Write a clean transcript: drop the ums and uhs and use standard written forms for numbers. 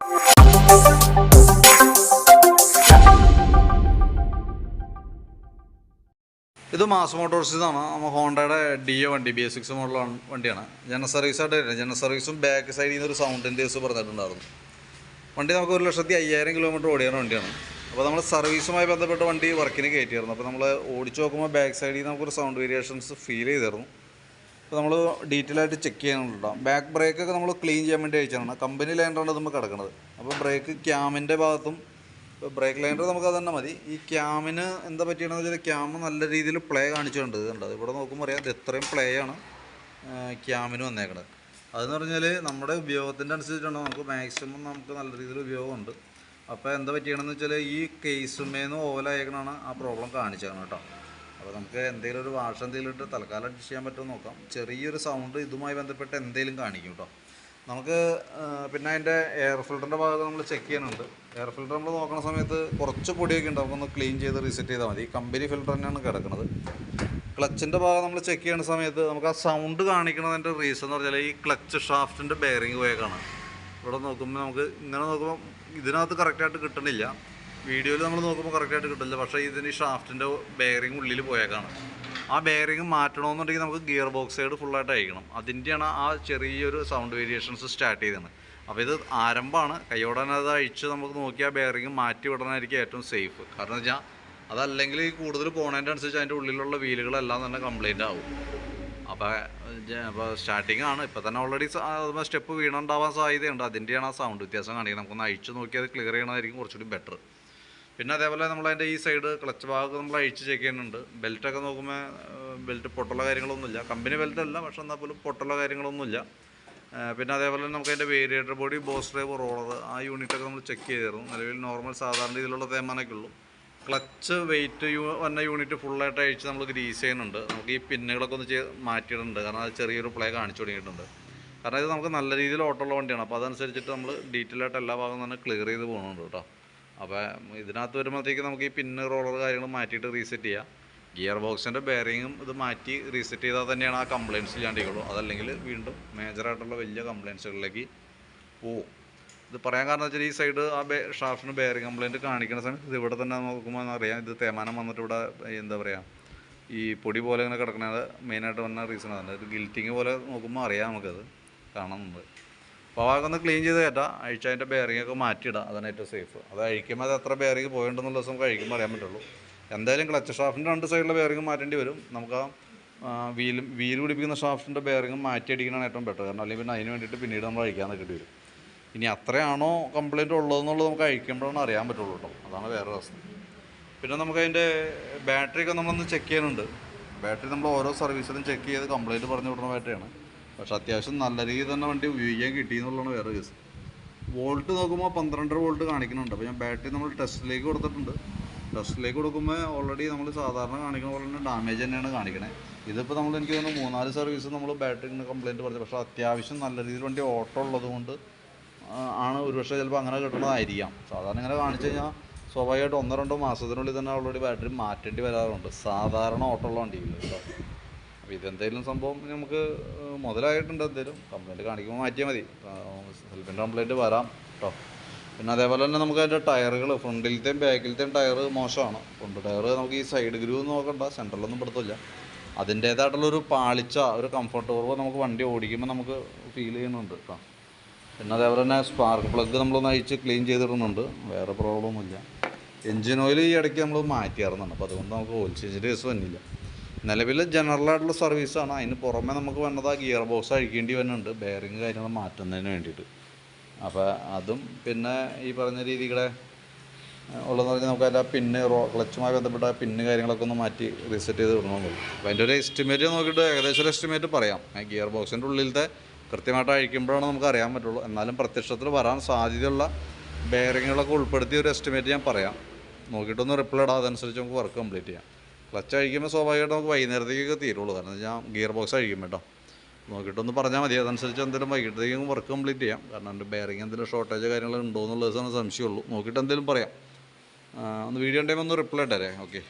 ഇത് മാസ് മോട്ടോഴ്സിൽ നിന്നാണ്. നമ്മൾ ഹോണ്ടയുടെ ഡിയോ വണ്ടി BS6 മോഡലാണ് വണ്ടിയാണ്. ജനറൽ സർവീസായിട്ട് വരുന്നത്. ജനറൽ സർവീസും ബാക്ക് സൈഡിൽ നിന്ന് ഒരു സൗണ്ടിൻ്റെ കേസ് പറഞ്ഞിട്ടുണ്ടായിരുന്നു. വണ്ടി നമുക്ക് 1,50,000 കിലോമീറ്റർ ഓടിയാണ് വണ്ടിയാണ്. അപ്പോൾ നമ്മൾ സർവീസുമായി ബന്ധപ്പെട്ട വണ്ടി വർക്കിന് കയറ്റിയായിരുന്നു. അപ്പോൾ നമ്മൾ ഓടിച്ച് നോക്കുമ്പോൾ ബാക്ക് സൈഡിൽ നിന്ന് നമുക്കൊരു സൗണ്ട് വേരിയേഷൻസ് ഫീൽ ചെയ്തിരുന്നു. അപ്പോൾ നമ്മൾ ഡീറ്റെയിൽ ആയിട്ട് ചെക്ക് ചെയ്യാനുണ്ടാവും. ബാക്ക് ബ്രേക്കൊക്കെ നമ്മൾ ക്ലീൻ ചെയ്യാൻ വേണ്ടി അയച്ചാണ്. കമ്പനി ലൈനറാണ് നമ്മൾ കിടക്കുന്നത്. അപ്പോൾ ബ്രേക്ക് ക്യാമിൻ്റെ ഭാഗത്തും ബ്രേക്ക് ലൈനർ നമുക്ക് അത് തന്നെ മതി. ഈ ക്യാമിന് എന്താ പറ്റിയെന്ന് വെച്ചാൽ ക്യാമ് നല്ല രീതിയിൽ പ്ലേ കാണിച്ചുകൊണ്ട് ഉണ്ട്. ഇവിടെ നോക്കുമ്പോൾ അറിയാം ഇത് എത്രയും പ്ലേ ആണ് ക്യാമിന് വന്നേക്കുന്നത്. അതെന്ന് പറഞ്ഞാൽ നമ്മുടെ ഉപയോഗത്തിൻ്റെ അനുസരിച്ചിട്ടാണ്. നമുക്ക് മാക്സിമം നമുക്ക് നല്ല രീതിയിൽ ഉപയോഗമുണ്ട്. അപ്പോൾ എന്താ പറ്റിയണമെന്ന് വെച്ചാൽ ഈ കേസുമേന്ന് ഓവലായേക്കണാണ് ആ പ്രോബ്ലം കാണിച്ചേക്കണം കേട്ടോ. അപ്പോൾ നമുക്ക് എന്തെങ്കിലും ഒരു വാഷ് എന്തെങ്കിലും ഇട്ട് തൽക്കാലം അഡ്ജസ്റ്റ് ചെയ്യാൻ പറ്റുമോ നോക്കാം. ചെറിയൊരു സൗണ്ട് ഇതുമായി ബന്ധപ്പെട്ട് എന്തെങ്കിലും കാണിക്കും കേട്ടോ. നമുക്ക് പിന്നെ അതിൻ്റെ എയർ ഫിൽറ്ററിൻ്റെ ഭാഗത്ത് നമ്മൾ ചെക്ക് ചെയ്യാനുണ്ട്. എയർ ഫിൽറ്റർ നമ്മൾ നോക്കുന്ന സമയത്ത് കുറച്ച് പൊടിയൊക്കെ ഉണ്ട്. നമുക്കൊന്ന് ക്ലീൻ ചെയ്ത് റീസെറ്റ് ചെയ്താൽ മതി. കമ്പനി ഫിൽറ്റർ തന്നെയാണ് കിടക്കുന്നത്. ക്ലച്ചിൻ്റെ ഭാഗം നമ്മൾ ചെക്ക് ചെയ്യുന്ന സമയത്ത് നമുക്ക് ആ സൗണ്ട് കാണിക്കുന്നതിൻ്റെ റീസൺ എന്ന് പറഞ്ഞാൽ ഈ ക്ലച്ച് ഷാഫ്റ്റിൻ്റെ ബെയറിങ് പോയേക്കാണ്. ഇവിടെ നോക്കുമ്പോൾ നമുക്ക് ഇങ്ങനെ നോക്കുമ്പോൾ ഇതിനകത്ത് കറക്റ്റായിട്ട് കിട്ടണില്ല. വീഡിയോയിൽ നമ്മൾ നോക്കുമ്പോൾ കറക്റ്റായിട്ട് കിട്ടില്ല. പക്ഷേ ഇതിന് ഈ ഷാഫ്റ്റിൻ്റെ ബെയറിങ് ഉള്ളിൽ പോയേക്കാണ്. ആ ബെയറിങ് മാറ്റണമെന്നുണ്ടെങ്കിൽ നമുക്ക് ഗിയർ ബോക്സ് സൈഡ് ഫുള്ളായിട്ട് അയക്കണം. അതിൻ്റെയാണ് ആ ചെറിയൊരു സൗണ്ട് വേരിയേഷൻസ് സ്റ്റാർട്ട് ചെയ്തത്. അപ്പോൾ ഇത് ആരംഭമാണ്. കൈയോടെ തന്നെ അത് അഴിച്ച് നമുക്ക് നോക്കി ആ ബെയറിങ് മാറ്റി വിടണമായിരിക്കും ഏറ്റവും സേഫ്. കാരണം എന്ന് വെച്ചാൽ അതല്ലെങ്കിൽ ഈ കൂടുതൽ പോണതിൻ്റെ അനുസരിച്ച് അതിൻ്റെ ഉള്ളിലുള്ള വീലുകളെല്ലാം തന്നെ കംപ്ലൈൻ്റ് ആവും. അപ്പോൾ സ്റ്റാർട്ടിങ് ആണ്. ഇപ്പോൾ തന്നെ ഓൾറെഡി സ്റ്റെപ്പ് വീണുണ്ടാവാൻ സാധ്യതയുണ്ട്. അതിൻ്റെയാണ് ആ സൗണ്ട് വ്യത്യാസം കാണിക്കുന്നത്. നമുക്കൊന്ന് അഴിച്ച് നോക്കി അത് ക്ലിയർ ചെയ്യണമായിരിക്കും കുറച്ചുകൂടി ബെറ്റർ. പിന്നെ അതേപോലെ നമ്മളതിൻ്റെ ഈ സൈഡ് ക്ലച്ച് ഭാഗം നമ്മൾ അഴിച്ച് ചെക്ക് ചെയ്യുന്നുണ്ട്. ബെൽറ്റൊക്കെ നോക്കുമ്പോൾ ബെൽറ്റ് പൊട്ടുള്ള കാര്യങ്ങളൊന്നുമില്ല. കമ്പനി ബെൽറ്റ് അല്ല, പക്ഷെ എന്നാൽ പോലും പൊട്ടുള്ള കാര്യങ്ങളൊന്നുമില്ല. പിന്നെ അതേപോലെ തന്നെ നമുക്ക് അതിൻ്റെ variator body, boss drive, roller ആ യൂണിറ്റൊക്കെ നമ്മൾ ചെക്ക് ചെയ്തിരുന്നു. നിലവിൽ നോർമൽ സാധാരണ രീതിയിലുള്ള തേമാനൊക്കെ ഉള്ളൂ. ക്ലച്ച് വെയിറ്റ് വന്ന യൂണിറ്റ് ഫുള്ളായിട്ട് അഴിച്ച് നമ്മൾ ഗ്രീസ് ചെയ്യുന്നുണ്ട്. നമുക്ക് ഈ പിന്നുകളൊക്കെ ഒന്ന് മാറ്റിയിടുന്നുണ്ട്. കാരണം അത് ചെറിയൊരു പ്ലേ കാണിച്ചു തുടങ്ങിയിട്ടുണ്ട്. കാരണം ഇത് നമുക്ക് നല്ല രീതിയിൽ ഓട്ടമുള്ള വണ്ടിയാണ്. അപ്പോൾ അതനുസരിച്ചിട്ട് നമ്മൾ ഡീറ്റെയിൽ ആയിട്ട് എല്ലാ ഭാഗവും തന്നെ ക്ലിയർ ചെയ്ത് പോകുന്നുണ്ട് കേട്ടോ. അപ്പോൾ ഇതിനകത്ത് വരുമ്പോഴത്തേക്ക് നമുക്ക് ഈ പിന്ന്, റോളർ കാര്യങ്ങൾ മാറ്റിയിട്ട് റീസെറ്റ് ചെയ്യാം. ഗിയർ ബോക്സിൻ്റെ ബെയറിങ്ങും ഇത് മാറ്റി റീസെറ്റ് ചെയ്താൽ തന്നെയാണ് ആ കംപ്ലയിൻറ്റ്സ് ഇല്ലാണ്ടിരിക്കുള്ളൂ. അതല്ലെങ്കിൽ വീണ്ടും മേജറായിട്ടുള്ള വലിയ കംപ്ലയിൻറ്റ്സുകളിലേക്ക് പോവും. ഇത് പറയാൻ കാരണം വെച്ചാൽ ഈ സൈഡ് ആ ഷാഫ്റ്റിന് ബെയറിങ് കംപ്ലയിൻറ്റ് കാണിക്കുന്ന സമയത്ത് ഇത് ഇവിടെ തന്നെ നോക്കുമ്പോൾ അറിയാം ഇത് തേമാനം വന്നിട്ട് ഇവിടെ എന്താ പറയുക ഈ പൊടി പോലെ ഇങ്ങനെ കിടക്കുന്നത് മെയിനായിട്ട് വന്ന റീസൺ ആണ്. ഇത് ഗിൽറ്റിങ് പോലെ നോക്കുമ്പോൾ അറിയാം നമുക്കത് കാണുന്നുണ്ട്. അപ്പോൾ അതൊക്കെ ക്ലീൻ ചെയ്ത് കയറ്റാം. അഴിച്ച് അതിൻ്റെ ബെയറിങ്ങൊക്കെ മാറ്റിയിടാം. അതാണ് ഏറ്റവും സേഫ്. അത് അഴിക്കുമ്പോൾ അത് എത്ര ബെയറിങ് പോയിട്ടുണ്ടെന്നുള്ള ദിവസം നമുക്ക് അഴിക്കുമ്പോൾ അറിയാൻ പറ്റുള്ളൂ. എന്തായാലും ക്ലച്ച് ഷാഫ്റ്റിൻ്റെ രണ്ട് സൈഡിലെ ബെയറിങ് മാറ്റേണ്ടി വരും. നമുക്ക് ആ വീൽ പിടിപ്പിക്കുന്ന ഷാഫ്റ്റിൻ്റെ ബെയറിങ് മാറ്റി അടിക്കണതാണ് ഏറ്റവും ബെറ്റർ. കാരണം അല്ലെങ്കിൽ പിന്നെ അതിന് വേണ്ടിയിട്ട് പിന്നീട് നമ്മൾ അഴിക്കാൻ നിൽക്കേണ്ടി വരും. ഇനി അത്രയാണോ കംപ്ലയിൻറ്റ് ഉള്ളതെന്നുള്ളത് നമുക്ക് അഴിക്കുമ്പോഴാണ് അറിയാൻ പറ്റുള്ളൂ കേട്ടോ. അതാണ് വേറെ അവസ്ഥ. പിന്നെ നമുക്ക് അതിൻ്റെ ബാറ്ററിയൊക്കെ നമ്മളൊന്ന് ചെക്ക് ചെയ്യുന്നുണ്ട്. ബാറ്ററി നമ്മൾ ഓരോ സർവീസിലും ചെക്ക് ചെയ്ത് കംപ്ലയിൻറ്റ് പറഞ്ഞു വിടുന്ന ബാറ്ററിയാണ്. പക്ഷേ അത്യാവശ്യം നല്ല രീതിയിൽ തന്നെ വണ്ടി ഉപയോഗിക്കാൻ കിട്ടിയെന്നുള്ളതാണ് വേറെ കേസ്. വോൾട്ട് നോക്കുമ്പോൾ 12 വോൾട്ട് കാണിക്കുന്നുണ്ട്. അപ്പോൾ ഞാൻ ബാറ്ററി നമ്മൾ ടെസ്റ്റിലേക്ക് കൊടുത്തിട്ടുണ്ട്. ടെസ്റ്റിലേക്ക് കൊടുക്കുമ്പോൾ ഓൾറെഡി നമ്മൾ സാധാരണ കാണിക്കുന്ന പോലെ തന്നെ ഡാമേജ് തന്നെയാണ് കാണിക്കണേ. ഇതിപ്പോൾ നമ്മൾ എനിക്ക് തോന്നുന്നു 3-4 സർവീസ് നമ്മൾ ബാറ്ററിന് കംപ്ലയിൻറ്റ് പറഞ്ഞു. പക്ഷേ അത്യാവശ്യം നല്ല രീതിയിൽ വണ്ടി ഓട്ടോ ഉള്ളത് കൊണ്ട് ആണ് ഒരുപക്ഷെ ചിലപ്പോൾ അങ്ങനെ കിട്ടുന്നതായിരിക്കാം. സാധാരണ ഇങ്ങനെ കാണിച്ചു കഴിഞ്ഞാൽ സ്വാഭാവികമായിട്ട് 1-2 മാസത്തിനുള്ളിൽ തന്നെ ഓൾറെഡി ബാറ്ററി മാറ്റേണ്ടി വരാറുണ്ട് സാധാരണ ഓട്ടമുള്ള വണ്ടിയിൽ കേട്ടോ. അപ്പോൾ ഇതെന്തെങ്കിലും സംഭവം നമുക്ക് മുതലായിട്ടുണ്ട്. എന്തെങ്കിലും കംപ്ലയിൻറ്റ് കാണിക്കുമ്പോൾ മാറ്റിയാൽ മതി. സെൽഫിൻ്റെ കംപ്ലയിൻറ്റ് വരാം കേട്ടോ. പിന്നെ അതേപോലെ തന്നെ നമുക്ക് അതിൻ്റെ ടയറുകൾ ഫ്രണ്ടിലത്തെയും ബാക്കിലത്തെയും ടയർ മോശമാണ്. ഫ്രണ്ട് ടയർ നമുക്ക് ഈ സൈഡ് ഗ്രൂവ് നോക്കണ്ട, സെൻറ്ററിലൊന്നും പെടുത്തില്ല. അതിൻ്റേതായിട്ടുള്ളൊരു പാളിച്ച, ഒരു കംഫർട്ട് കുറവ് നമുക്ക് വണ്ടി ഓടിക്കുമ്പോൾ നമുക്ക് ഫീൽ ചെയ്യുന്നുണ്ട് കേട്ടോ. പിന്നെ അതേപോലെ തന്നെ സ്പാർക്ക് പ്ലഗ് നമ്മളൊന്ന് അഴിച്ച് ക്ലീൻ ചെയ്തിടുന്നുണ്ട്. വേറെ പ്രോബ്ലമൊന്നുമില്ല. എൻജിൻ ഓയിൽ ഈ ഇടയ്ക്ക് നമ്മൾ മാറ്റിയായിരുന്നുണ്ട്. അപ്പോൾ അതുകൊണ്ട് നമുക്ക് ഓയിൽ ചേഞ്ചിൻ്റെ കേസ് വന്നില്ല. നിലവിൽ ജനറലായിട്ടുള്ള സർവീസാണ്. അതിന് പുറമെ നമുക്ക് വേണ്ടത് ആ ഗിയർ ബോക്സ് അഴിക്കേണ്ടി വരുന്നുണ്ട് ബെയറിങ് കാര്യങ്ങൾ മാറ്റുന്നതിന് വേണ്ടിയിട്ട്. അപ്പോൾ അതും പിന്നെ ഈ പറഞ്ഞ രീതികളെ ഉള്ളതെന്ന് പറഞ്ഞാൽ നമുക്ക് അതിൻ്റെ പിന്ന് ക്ലച്ചുമായി ബന്ധപ്പെട്ട പിന്ന് കാര്യങ്ങളൊക്കെ ഒന്ന് മാറ്റി റീസെറ്റ് ചെയ്ത് വിടണമെന്നുള്ളൂ. അപ്പോൾ അതിൻ്റെ ഒരു എസ്റ്റിമേറ്റ് നോക്കിയിട്ട് ഏകദേശം ഒരു എസ്റ്റിമേറ്റ് പറയാം. ഗിയർ ബോക്സിൻ്റെ ഉള്ളിലത്തെ കൃത്യമായിട്ട് അഴിക്കുമ്പോഴാണ് നമുക്ക് അറിയാൻ പറ്റുള്ളൂ. എന്നാലും പ്രത്യക്ഷത്തിൽ വരാൻ സാധ്യതയുള്ള ബെയറിങ്ങുകളൊക്കെ ഉൾപ്പെടുത്തിയ ഒരു എസ്റ്റിമേറ്റ് ഞാൻ പറയാം. നോക്കിയിട്ടൊന്ന് റിപ്ലൈ ഇടാം. അതനുസരിച്ച് നമുക്ക് വർക്ക് കംപ്ലീറ്റ് ചെയ്യാം. ക്ലച്ച് അഴിക്കുമ്പോൾ സ്വാഭാവികമായിട്ട് നമുക്ക് വൈകുന്നേരത്തേക്കൊക്കെ തീരുള്ളൂ. കാരണം ഞാൻ ഗിയർ ബോക്സ് അഴിക്കും കേട്ടോ. നോക്കിയിട്ടൊന്ന് പറഞ്ഞാൽ മതി. അതനുസരിച്ച് എന്തെങ്കിലും വൈകിട്ടത്തേക്കും വർക്ക് കംപ്ലീറ്റ് ചെയ്യാം. കാരണം എൻ്റെ ബെയറിങ് എന്തെങ്കിലും ഷോർട്ടേജ് കാര്യങ്ങൾ ഉണ്ടോ എന്നുള്ളതാണ് സംശയമുള്ളൂ. നോക്കിയിട്ട് എന്തെങ്കിലും പറയാം. ഒന്ന് വീഡിയോ ഉണ്ടെങ്കിൽ ഒന്ന് റിപ്ലൈ ഇട്ടേ. ഓക്കെ.